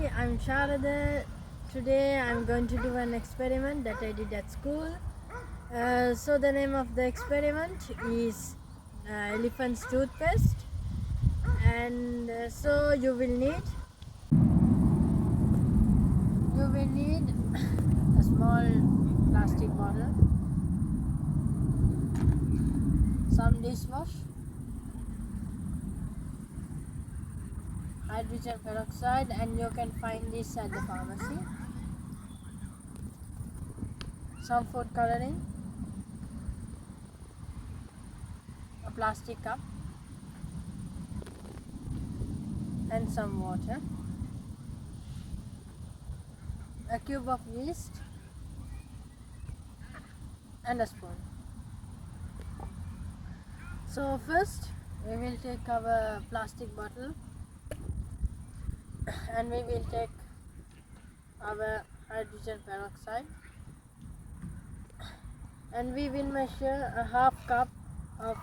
Hi, I'm Sharada. Today I'm going to do an experiment that I did at school. So the name of the experiment is elephant's toothpaste, and so you will need a small plastic bottle, some dishwash, hydrogen peroxide, and you can find this at the pharmacy, some food coloring, a plastic cup, and some water, a cube of yeast, and a spoon. So first we will take our plastic bottle and we will take our hydrogen peroxide and we will measure a half cup of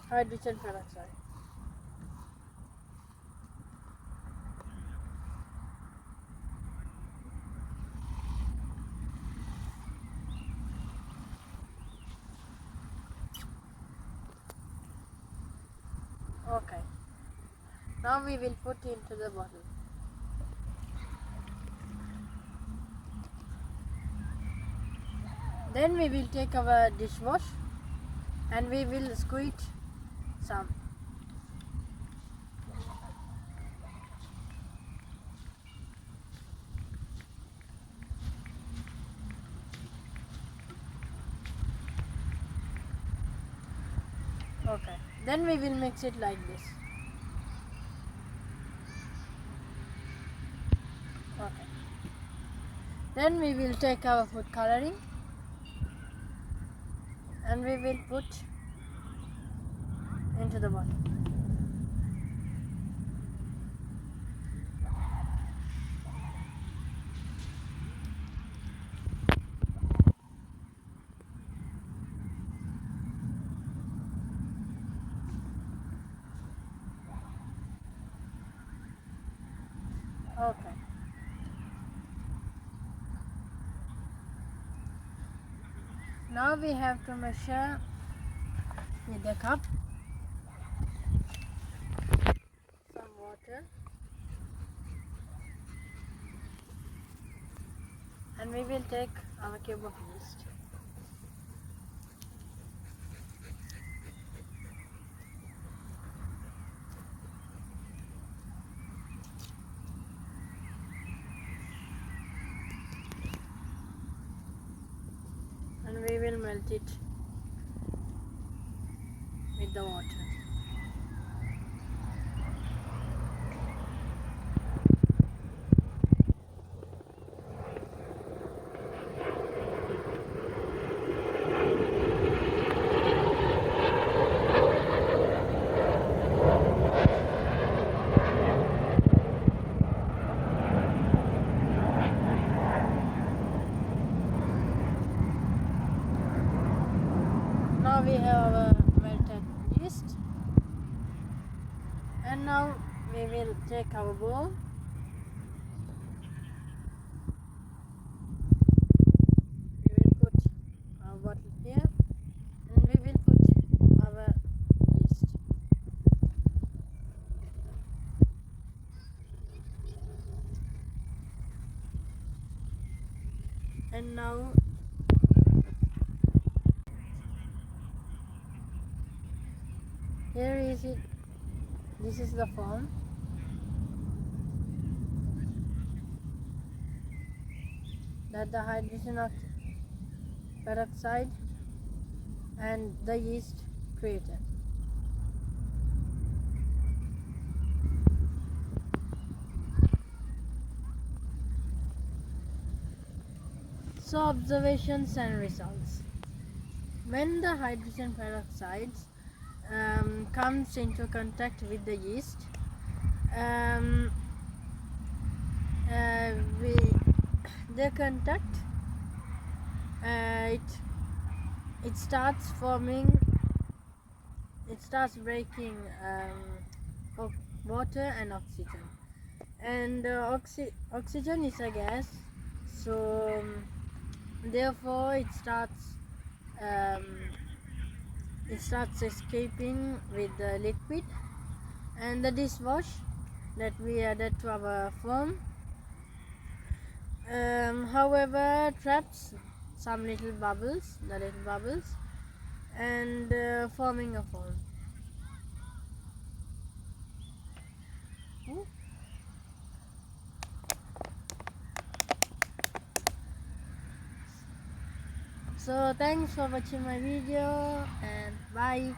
hydrogen peroxide. Okay, now we will put into the bottle. Then we will take our dishwash and we will squeeze some. Okay, then we will mix it like this. Okay, then we will take our food coloring and we will put into the bottle. Okay. Now we have to measure with the cup, some water, and we will take our cube of yeast. And we will melt it with the water. Now we have our melted yeast, and now we will take our bowl. We will put our bottle here and we will put our yeast. And now here is it. This is the form. That the hydrogen peroxide and the yeast created. So observations and results. When the hydrogen peroxide comes into contact with the yeast, the contact, it starts forming, it starts breaking water and oxygen, and oxygen is a gas, so therefore um, it starts escaping with the liquid, and the dishwash that we added to our foam, however, traps some little bubbles, and forming a foam. So thanks for watching my video, and bye.